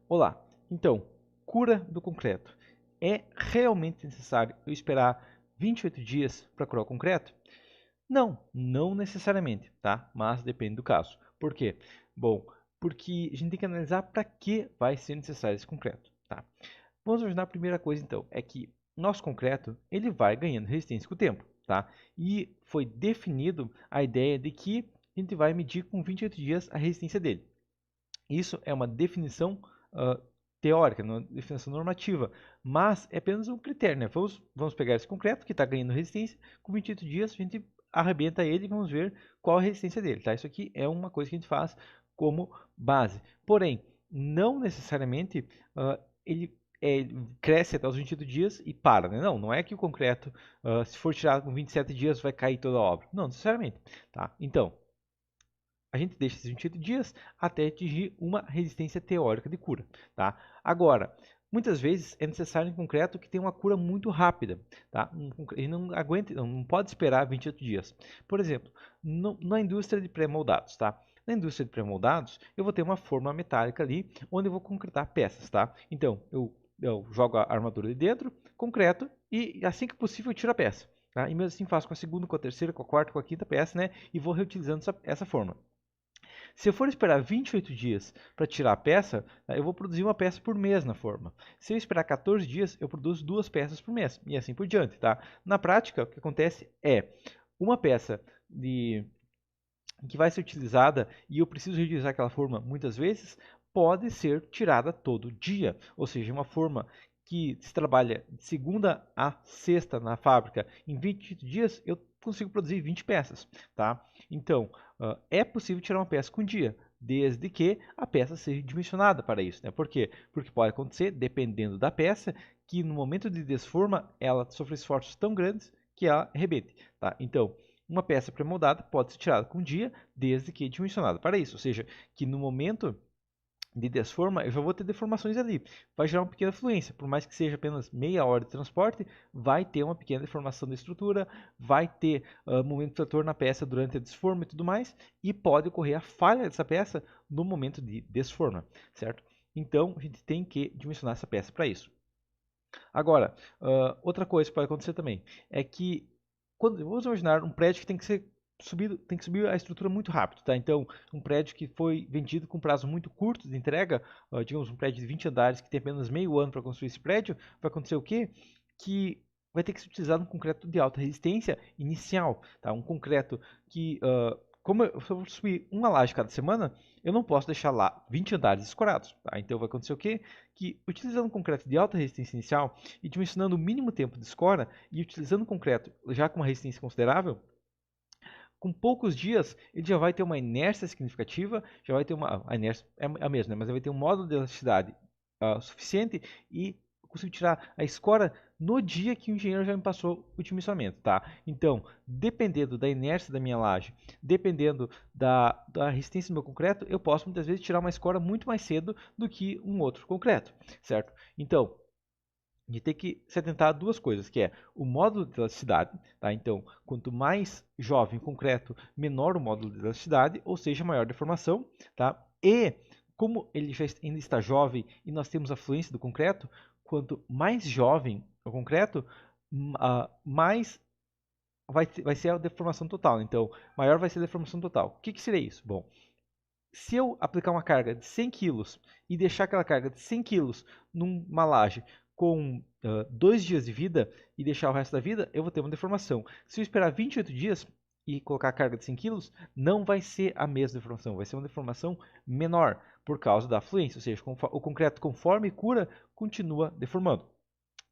Olá, então, cura do concreto. É realmente necessário eu esperar 28 dias para curar o concreto? Não, não necessariamente, tá? Mas depende do caso. Por quê? Bom, porque a gente tem que analisar para que vai ser necessário esse concreto, tá? Vamos imaginar a primeira coisa então, é que nosso concreto ele vai ganhando resistência com o tempo, tá? E foi definido a ideia de que a gente vai medir com 28 dias a resistência dele. Isso é uma definição uh, teórica, uma definição normativa, mas é apenas um critério, né? Vamos pegar esse concreto que está ganhando resistência, com 28 dias a gente arrebenta ele e vamos ver qual a resistência dele, tá? Isso aqui é uma coisa que a gente faz como base. Porém, não necessariamente ele cresce até os 28 dias e para, né? Não é que o concreto, se for tirado com 27 dias, vai cair toda a obra. Não, necessariamente, tá? Então, a gente deixa esses 28 dias até atingir uma resistência teórica de cura, tá? Agora, muitas vezes é necessário um concreto que tenha uma cura muito rápida, tá? Ele não aguenta, não pode esperar 28 dias. Por exemplo, na indústria de pré-moldados, tá? Na indústria de pré-moldados, eu vou ter uma forma metálica ali, onde eu vou concretar peças, tá? Então, eu jogo a armadura de dentro, concreto, e assim que possível eu tiro a peça. Tá? E mesmo assim faço com a segunda, com a terceira, com a quarta, com a quinta peça, né? E vou reutilizando essa forma. Se eu for esperar 28 dias para tirar a peça, eu vou produzir uma peça por mês na forma. Se eu esperar 14 dias, eu produzo duas peças por mês e assim por diante, tá? Na prática, o que acontece é uma peça que vai ser utilizada e eu preciso reutilizar aquela forma muitas vezes, pode ser tirada todo dia, ou seja, uma forma que se trabalha de segunda a sexta na fábrica, em 20 dias eu consigo produzir 20 peças, tá? Então, é possível tirar uma peça com um dia, desde que a peça seja dimensionada para isso, né? Por quê? Porque pode acontecer, dependendo da peça, que no momento de desforma ela sofre esforços tão grandes que ela arrebente, tá? Então, uma peça pré-moldada pode ser tirada com um dia, desde que dimensionada para isso, ou seja, que no momento de desforma, eu já vou ter deformações ali. Vai gerar uma pequena fluência, por mais que seja apenas meia hora de transporte, vai ter uma pequena deformação da estrutura, vai ter momento trator na peça durante a desforma e tudo mais, e pode ocorrer a falha dessa peça no momento de desforma, certo? Então, a gente tem que dimensionar essa peça para isso. Agora, outra coisa que pode acontecer também é que vamos imaginar um prédio que tem que ser subido, tem que subir a estrutura muito rápido, tá? Então, um prédio que foi vendido com prazo muito curto de entrega, digamos um prédio de 20 andares que tem apenas meio ano para construir esse prédio, vai acontecer o quê? Que vai ter que ser utilizado um concreto de alta resistência inicial, tá? Um concreto que, como eu vou subir uma laje cada semana, eu não posso deixar lá 20 andares escorados, tá? Então vai acontecer o quê? Que utilizando um concreto de alta resistência inicial e dimensionando o mínimo tempo de escora e utilizando concreto já com uma resistência considerável, com poucos dias ele já vai ter uma inércia significativa, já vai ter a inércia é a mesma, né? Mas ele vai ter um módulo de elasticidade suficiente e eu consigo tirar a escora no dia que o engenheiro já me passou o dimensionamento, tá? Então, dependendo da inércia da minha laje, dependendo da resistência do meu concreto, eu posso muitas vezes tirar uma escora muito mais cedo do que um outro concreto, certo? Então, de ter que se atentar a duas coisas, que é o módulo de elasticidade, tá? Então, quanto mais jovem o concreto, menor o módulo de elasticidade, ou seja, maior a deformação, tá? E como ele já ainda está jovem e nós temos a fluência do concreto, quanto mais jovem o concreto, mais vai ser a deformação total. Então, maior vai ser a deformação total. O que seria isso? Bom, se eu aplicar uma carga de 100 kg e deixar aquela carga de 100 kg numa laje com 2 dias de vida e deixar o resto da vida, eu vou ter uma deformação. Se eu esperar 28 dias e colocar a carga de 100 kg, não vai ser a mesma deformação, vai ser uma deformação menor por causa da fluência, ou seja, o concreto conforme cura continua deformando,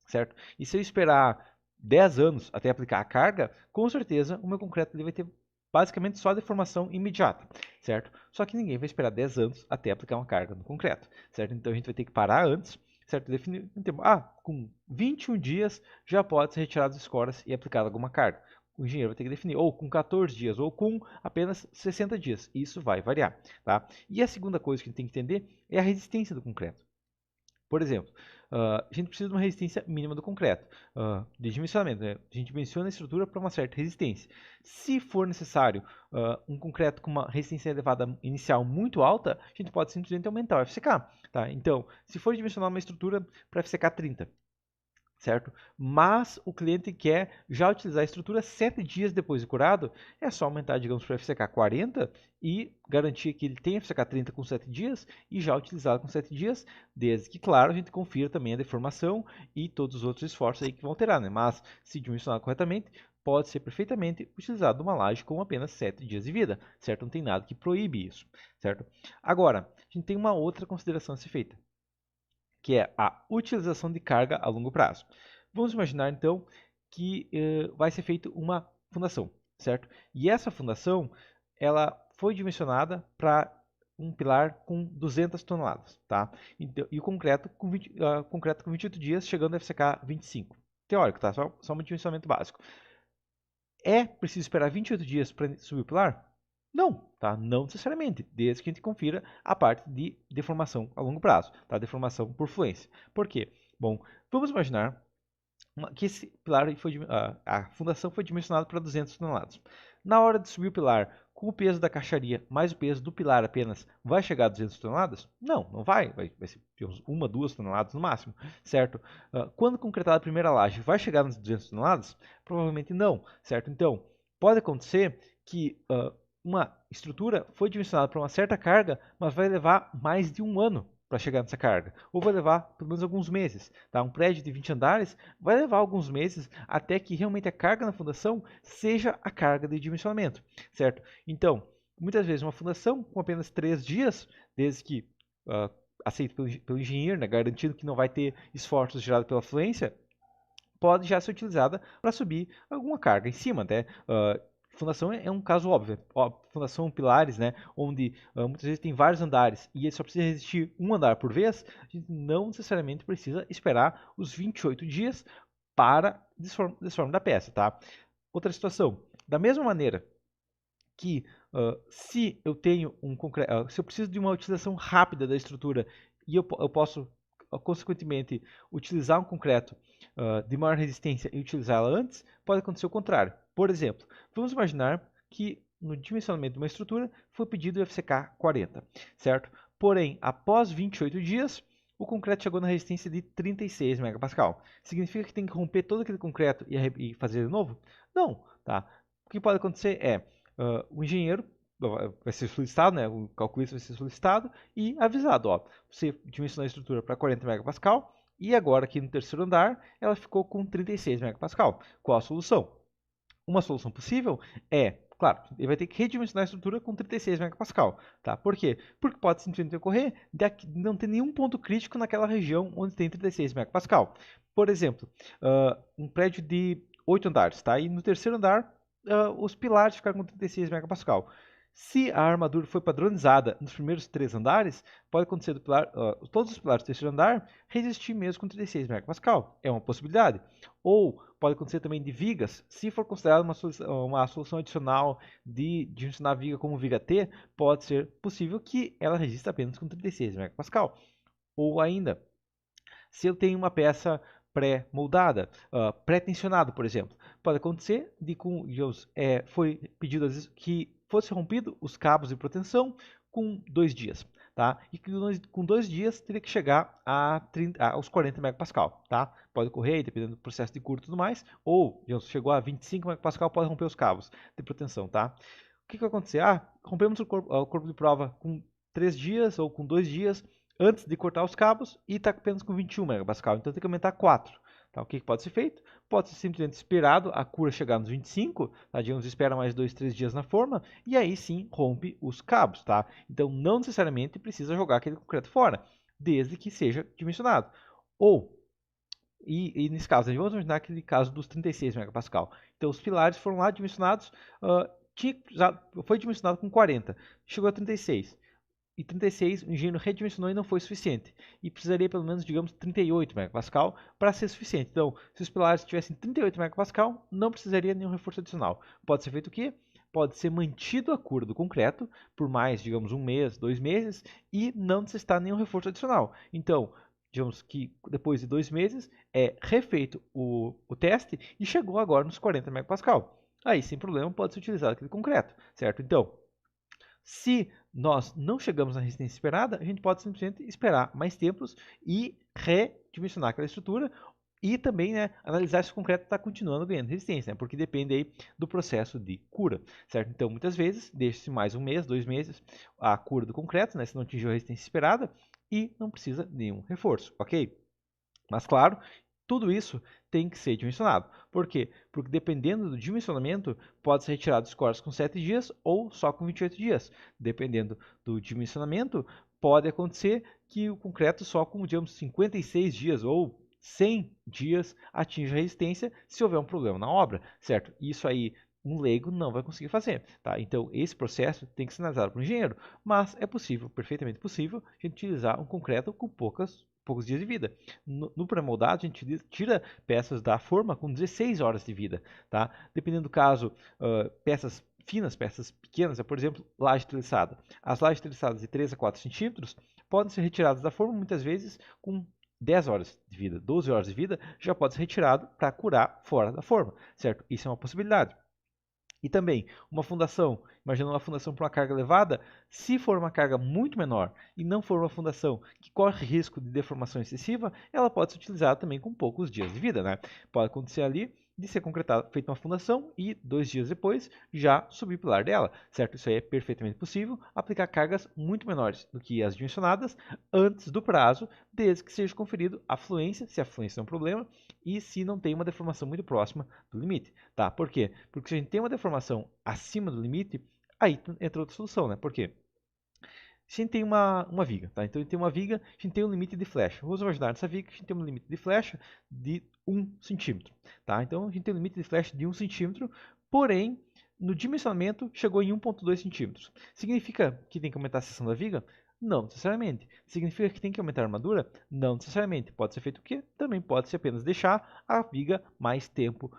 certo? E se eu esperar 10 anos até aplicar a carga, com certeza o meu concreto ele vai ter basicamente só a deformação imediata, certo? Só que ninguém vai esperar 10 anos até aplicar uma carga no concreto, certo? Então a gente vai ter que parar antes, certo? Definir um tempo. Com 21 dias já pode ser retirado as escoras e aplicado alguma carga. O engenheiro vai ter que definir, ou com 14 dias, ou com apenas 60 dias. Isso vai variar, tá? E a segunda coisa que a gente tem que entender é a resistência do concreto. Por exemplo, a gente precisa de uma resistência mínima do concreto, de dimensionamento, né? A gente dimensiona a estrutura para uma certa resistência. Se for necessário um concreto com uma resistência elevada inicial muito alta, a gente pode simplesmente aumentar o FCK. Tá? Então, se for dimensionar uma estrutura para FCK 30, certo? Mas o cliente quer já utilizar a estrutura 7 dias depois de curado, é só aumentar, digamos, para FCK 40 e garantir que ele tem FCK 30 com 7 dias e já utilizá-lo com 7 dias, desde que, claro, a gente confira também a deformação e todos os outros esforços aí que vão alterar, né? Mas, se dimensionar corretamente, pode ser perfeitamente utilizado uma laje com apenas 7 dias de vida, certo? Não tem nada que proíbe isso, certo? Agora, a gente tem uma outra consideração a ser feita, que é a utilização de carga a longo prazo. Vamos imaginar, então, que vai ser feita uma fundação, certo? E essa fundação, ela foi dimensionada para um pilar com 200 toneladas, tá? Então, e o concreto com 28 dias, chegando a FCK 25. Teórico, tá? Só um dimensionamento básico. É preciso esperar 28 dias para subir o pilar? Não, tá? Não necessariamente, desde que a gente confira a parte de deformação a longo prazo, tá? Deformação por fluência. Por quê? Bom, vamos imaginar que esse pilar a fundação foi dimensionada para 200 toneladas. Na hora de subir o pilar, com o peso da caixaria mais o peso do pilar apenas, vai chegar a 200 toneladas? Não, não vai. Vai ser uns 1, 2 toneladas no máximo, certo? Quando concretada a primeira laje, vai chegar nas 200 toneladas? Provavelmente não, certo? Então, pode acontecer que uma estrutura foi dimensionada para uma certa carga, mas vai levar mais de um ano para chegar nessa carga, ou vai levar pelo menos alguns meses. Tá? Um prédio de 20 andares vai levar alguns meses até que realmente a carga na fundação seja a carga de dimensionamento, certo? Então, muitas vezes uma fundação com apenas 3 dias, desde que aceito pelo engenheiro, né, garantindo que não vai ter esforços gerados pela fluência, pode já ser utilizada para subir alguma carga em cima, né? Fundação é um caso óbvio. Fundação pilares, né, onde muitas vezes tem vários andares e ele só precisa resistir um andar por vez, a gente não necessariamente precisa esperar os 28 dias para desforme da peça, tá? Outra situação, da mesma maneira que se eu tenho se eu preciso de uma utilização rápida da estrutura e eu posso consequentemente utilizar um concreto de maior resistência e utilizá-la antes, pode acontecer o contrário. Por exemplo, vamos imaginar que no dimensionamento de uma estrutura foi pedido o FCK 40, certo? Porém, após 28 dias, o concreto chegou na resistência de 36 MPa. Significa que tem que romper todo aquele concreto e fazer de novo? Não, tá? O que pode acontecer é o engenheiro vai ser solicitado, né? O calculista vai ser solicitado e avisado, ó, você dimensionou a estrutura para 40 MPa e agora aqui no terceiro andar ela ficou com 36 MPa. Qual a solução? Uma solução possível é, claro, ele vai ter que redimensionar a estrutura com 36 MPa, tá? Por quê? Porque pode simplesmente ocorrer de não ter nenhum ponto crítico naquela região onde tem 36 MPa. Por exemplo, um prédio de 8 andares, tá? E no terceiro andar, os pilares ficaram com 36 MPa. Se a armadura foi padronizada nos primeiros 3 andares, pode acontecer todos os pilares do terceiro andar resistir mesmo com 36 MPa. É uma possibilidade. Ou pode acontecer também de vigas, se for considerada uma solução adicional de dimensionar a viga como viga T, pode ser possível que ela resista apenas com 36 MPa. Ou ainda, se eu tenho uma peça pré-moldada, pré-tensionada, por exemplo, pode acontecer foi pedido às vezes que fosse rompido os cabos de proteção com 2 dias, tá? E que com 2 dias teria que chegar aos 40 MPa, tá? Pode ocorrer, dependendo do processo de cura e tudo mais, ou digamos, chegou a 25 MPa, pode romper os cabos de proteção, tá? O que vai acontecer? Rompemos o corpo de prova com 3 dias ou com 2 dias antes de cortar os cabos e está apenas com 21 MPa, então tem que aumentar 4. Tá? O que pode ser feito? Pode ser simplesmente esperado a cura chegar nos 25, tá? Digamos, espera mais 2, 3 dias na forma e aí sim rompe os cabos, tá? Então não necessariamente precisa jogar aquele concreto fora, desde que seja dimensionado. E nesse caso, vamos imaginar aquele caso dos 36 MPa. Então os pilares foram lá dimensionados, foi dimensionado com 40, chegou a 36. E 36 o engenheiro redimensionou e não foi suficiente. E precisaria pelo menos, digamos, 38 MPa para ser suficiente. Então, se os pilares tivessem 38 MPa, não precisaria nenhum reforço adicional. Pode ser feito o quê? Pode ser mantido a cura do concreto por mais, digamos, 1 mês, 2 meses e não necessitar nenhum reforço adicional. Então, digamos que depois de 2 meses, é refeito o teste e chegou agora nos 40 megapascal. Aí, sem problema, pode ser utilizado aquele concreto, certo? Então, se nós não chegamos na resistência esperada, a gente pode simplesmente esperar mais tempos e redimensionar aquela estrutura e também, né, analisar se o concreto está continuando ganhando resistência, né, porque depende aí do processo de cura, certo? Então, muitas vezes, deixa-se mais um mês, 2 meses, a cura do concreto, né, se não atingiu a resistência esperada, e não precisa de nenhum reforço, ok? Mas, claro, tudo isso tem que ser dimensionado. Por quê? Porque dependendo do dimensionamento, pode ser retirado scores com 7 dias ou só com 28 dias. Dependendo do dimensionamento, pode acontecer que o concreto só com, digamos, 56 dias ou 100 dias atinja a resistência se houver um problema na obra, certo? Isso aí um leigo não vai conseguir fazer, tá? Então, esse processo tem que ser analisado por um engenheiro, mas é possível, perfeitamente possível, a gente utilizar um concreto com poucos dias de vida. No pré-moldado, a gente tira peças da forma com 16 horas de vida, tá? Dependendo do caso, peças finas, peças pequenas, por exemplo, laje treliçada. As lajes treliçadas de 3 a 4 centímetros podem ser retiradas da forma muitas vezes com 10 horas de vida, 12 horas de vida, já pode ser retirado para curar fora da forma, certo? Isso é uma possibilidade. E também, uma fundação, imagina uma fundação para uma carga elevada, se for uma carga muito menor e não for uma fundação que corre risco de deformação excessiva, ela pode ser utilizada também com poucos dias de vida, né? Pode acontecer ali de ser concretada, feita uma fundação e 2 dias depois já subir o pilar dela, certo? Isso aí é perfeitamente possível, aplicar cargas muito menores do que as dimensionadas antes do prazo, desde que seja conferido a fluência, se a fluência é um problema, e se não tem uma deformação muito próxima do limite, tá? Por quê? Porque se a gente tem uma deformação acima do limite, aí entra outra solução, né? Por quê? Se a gente tem uma viga, tá? Então a gente tem uma viga, a gente tem um limite de flecha. Vamos imaginar nessa viga que a gente tem um limite de flecha de 1 centímetro, tá? Então a gente tem um limite de flecha de 1 centímetro, porém no dimensionamento chegou em 1,2 centímetros. Significa que tem que aumentar a seção da viga? Não necessariamente. Significa que tem que aumentar a armadura? Não necessariamente. Pode ser feito o quê? Também pode ser apenas deixar a viga mais tempo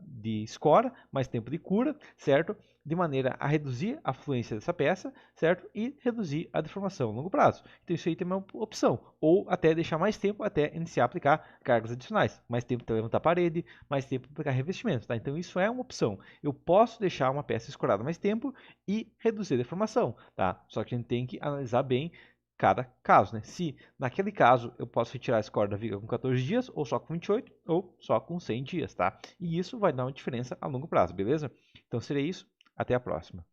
de escora, mais tempo de cura, certo? De maneira a reduzir a fluência dessa peça, certo? E reduzir a deformação a longo prazo. Então isso aí tem uma opção. Ou até deixar mais tempo até iniciar a aplicar cargas adicionais. Mais tempo para levantar a parede, mais tempo para aplicar revestimento, tá? Então isso é uma opção. Eu posso deixar uma peça escorada mais tempo e reduzir a deformação, tá? Só que a gente tem que analisar bem cada caso, né? Se naquele caso eu posso retirar a score da viga com 14 dias, ou só com 28, ou só com 100 dias, tá? E isso vai dar uma diferença a longo prazo, beleza? Então seria isso. Até a próxima.